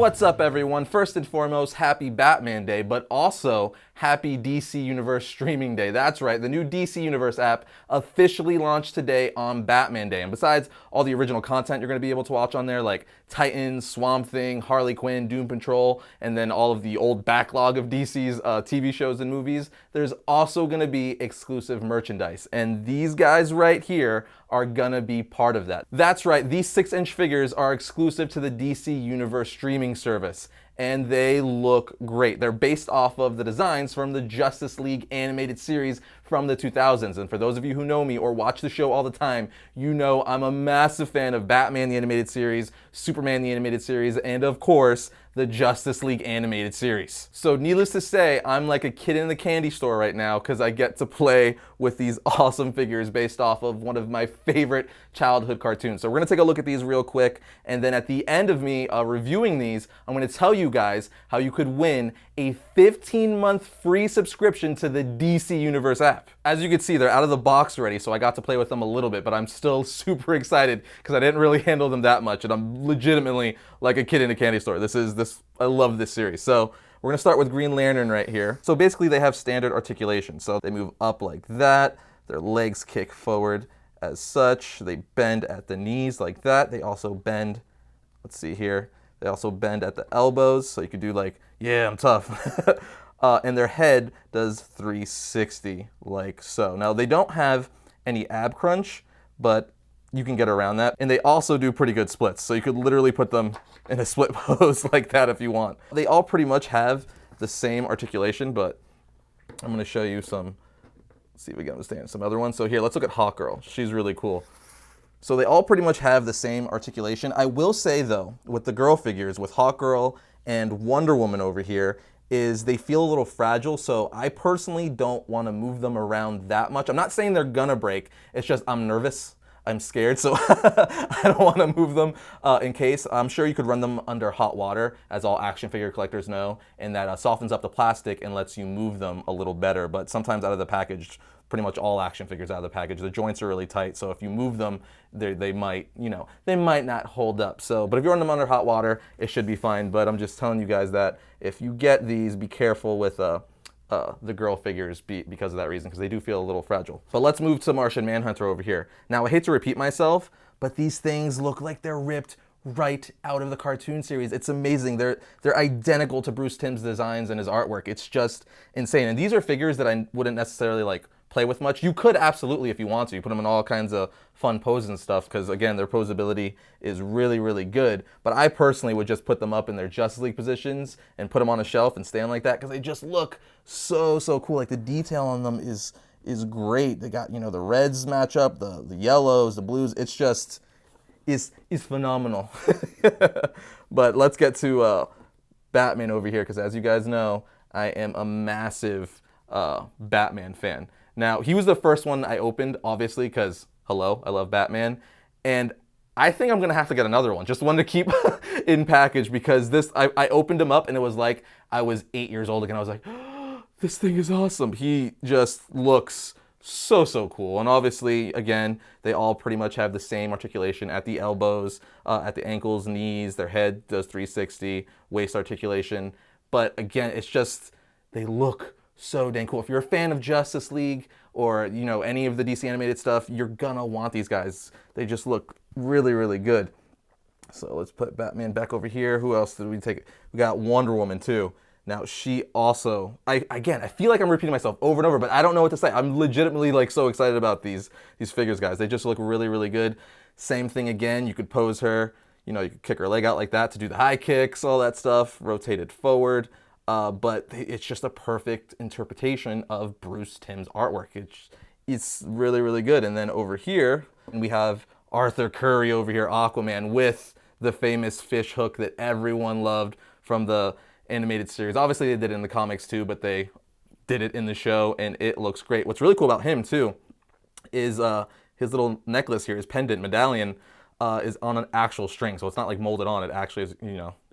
What's up, everyone? First and foremost, happy Batman Day, but also happy DC Universe Streaming Day. That's right, the new DC Universe app officially launched today on Batman Day. And besides all the original content you're going to be able to watch on there, like Titans, Swamp Thing, Harley Quinn, Doom Patrol, and then all of the old backlog of DC's TV shows and movies, there's also going to be exclusive merchandise. And these guys right here are gonna be part of that. That's right, these 6-inch figures are exclusive to the DC Universe streaming service, and they look great. They're based off of the designs from the Justice League animated series from the 2000s. And for those of you who know me or watch the show all the time, you know I'm a massive fan of Batman the animated series, Superman the animated series, and of course, the Justice League animated series. So needless to say, I'm like a kid in the candy store right now because I get to play with these awesome figures based off of one of my favorite childhood cartoons. So we're gonna take a look at these real quick, and then at the end of me reviewing these, I'm gonna tell you guys how you could win a 15-month free subscription to the DC Universe app. As you can see, they're out of the box already, so I got to play with them a little bit, but I'm still super excited because I didn't really handle them that much, and I'm legitimately like a kid in a candy store. I love this series. So we're gonna start with Green Lantern right here. So basically they have standard articulation. So they move up like that, their legs kick forward as such, they bend at the knees like that, they also bend, let's see here, they also bend at the elbows, so you could do like, yeah, I'm tough. And their head does 360 like so. Now they don't have any ab crunch, but you can get around that. And they also do pretty good splits, so you could literally put them in a split pose like that if you want. They all pretty much have the same articulation, but I'm gonna show you some, let's see if we can understand some other ones. So here, let's look at Hawkgirl. She's really cool. So they all pretty much have the same articulation. I will say though, with the girl figures, with Hawkgirl and Wonder Woman over here, is they feel a little fragile, so I personally don't want to move them around that much. I'm not saying they're gonna break, it's just I'm nervous. I'm scared, so I don't want to move them in case. I'm sure you could run them under hot water, as all action figure collectors know, and that softens up the plastic and lets you move them a little better. But sometimes out of the package, pretty much all action figures out of the package, the joints are really tight, so if you move them, they might, they might not hold up. So, but if you run them under hot water, it should be fine. But I'm just telling you guys that if you get these, be careful with the girl figures because of that reason, because they do feel a little fragile. But let's move to Martian Manhunter over here. Now, I hate to repeat myself, but these things look like they're ripped right out of the cartoon series. It's amazing. They're identical to Bruce Timm's designs and his artwork. It's just insane. And these are figures that I wouldn't necessarily like play with much. You could absolutely, if you want to, you put them in all kinds of fun poses and stuff, because again, their posability is really, really good. But I personally would just put them up in their Justice League positions and put them on a shelf and stand like that, because they just look so cool. Like the detail on them is great. They got, the reds match up, the yellows, the blues. It's just is phenomenal. But let's get to Batman over here, because as you guys know, I am a massive Batman fan. Now, he was the first one I opened, obviously, because, hello, I love Batman. And I think I'm going to have to get another one, just one to keep in package, because I opened him up and it was like I was 8 years old again. I was like, oh, this thing is awesome. He just looks so cool. And obviously, again, they all pretty much have the same articulation at the elbows, at the ankles, knees. Their head does 360, waist articulation. But again, it's just, they look so dang cool. If you're a fan of Justice League or any of the DC animated stuff, you're gonna want these guys. They just look really good. So let's put Batman back over here. Who else did we take? We got Wonder Woman too. Now she also, I feel like I'm repeating myself over and over, but I don't know what to say. I'm legitimately like so excited about these figures, guys. They just look really good. Same thing again. You could pose her. You could kick her leg out like that to do the high kicks, all that stuff. Rotate it forward. But it's just a perfect interpretation of Bruce Timm's artwork. It's really good. And then over here, we have Arthur Curry over here, Aquaman, with the famous fish hook that everyone loved from the animated series. Obviously, they did it in the comics too, but they did it in the show, and it looks great. What's really cool about him too is his little necklace here, his pendant medallion, is on an actual string, so it's not like molded on. It actually is,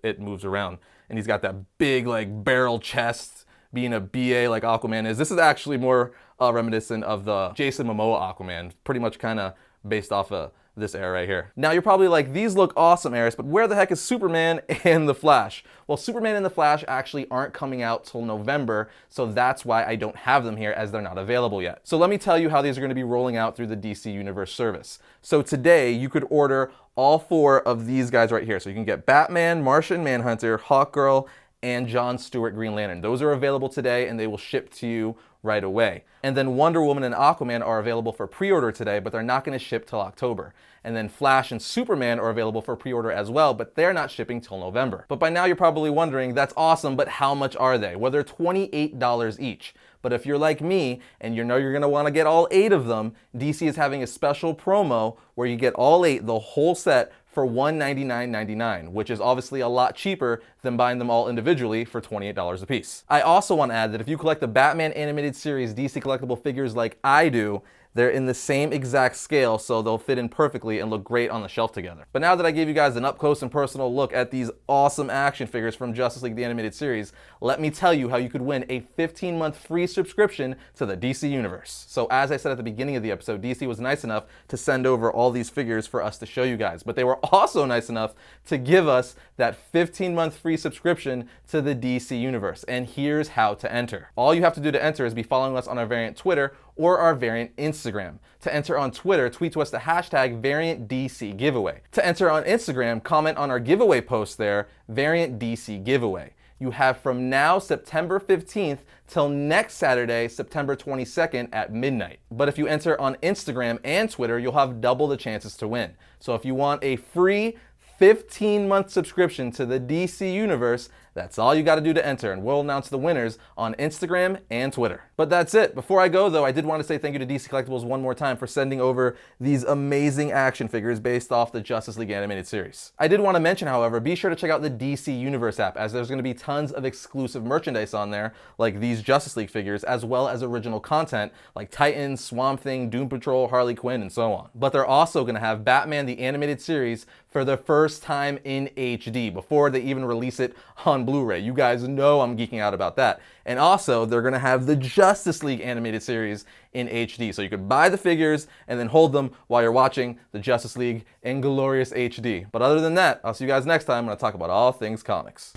it moves around. And he's got that big like barrel chest, being a BA like Aquaman is. This is actually more reminiscent of the Jason Momoa Aquaman. Pretty much kind of based off of this era right here. Now you're probably like, these look awesome, Arris, but where the heck is Superman and the Flash? Well, Superman and the Flash actually aren't coming out till November, so that's why I don't have them here, as they're not available yet. So let me tell you how these are going to be rolling out through the DC Universe service. So today you could order all 4 of these guys right here. So you can get Batman, Martian Manhunter, Hawkgirl, and John Stewart Green Lantern. Those are available today and they will ship to you right away. And then Wonder Woman and Aquaman are available for pre-order today, but they're not going to ship till October. And then Flash and Superman are available for pre-order as well, but they're not shipping till November. But by now you're probably wondering, that's awesome, but how much are they? Well, they're $28 each. But if you're like me and you know you're going to want to get all 8 of them, DC is having a special promo where you get all 8, the whole set, for $199.99, which is obviously a lot cheaper than buying them all individually for $28 a piece. I also want to add that if you collect the Batman animated series DC collectible figures like I do, they're in the same exact scale, so they'll fit in perfectly and look great on the shelf together. But now that I gave you guys an up-close and personal look at these awesome action figures from Justice League the Animated Series, let me tell you how you could win a 15-month free subscription to the DC Universe. So as I said at the beginning of the episode, DC was nice enough to send over all these figures for us to show you guys, but they were also nice enough to give us that 15-month free subscription to the DC Universe. And here's how to enter. All you have to do to enter is be following us on our Variant Twitter or our Variant Instagram. To enter on Twitter, tweet to us the hashtag VariantDCGiveaway. To enter on Instagram, comment on our giveaway post there, VariantDCGiveaway. You have from now, September 15th, till next Saturday, September 22nd at midnight. But if you enter on Instagram and Twitter, you'll have double the chances to win. So if you want a free 15-month subscription to the DC Universe, that's all you got to do to enter, and we'll announce the winners on Instagram and Twitter. But that's it. Before I go, though, I did want to say thank you to DC Collectibles one more time for sending over these amazing action figures based off the Justice League Animated Series. I did want to mention, however, be sure to check out the DC Universe app, as there's going to be tons of exclusive merchandise on there, like these Justice League figures, as well as original content like Titans, Swamp Thing, Doom Patrol, Harley Quinn, and so on. But they're also going to have Batman the Animated Series for the first time in HD, before they even release it on Blu-ray. You guys know I'm geeking out about that. And also, they're gonna have the Justice League Animated Series in HD. So you could buy the figures and then hold them while you're watching the Justice League in glorious HD. But other than that, I'll see you guys next time when I talk about all things comics.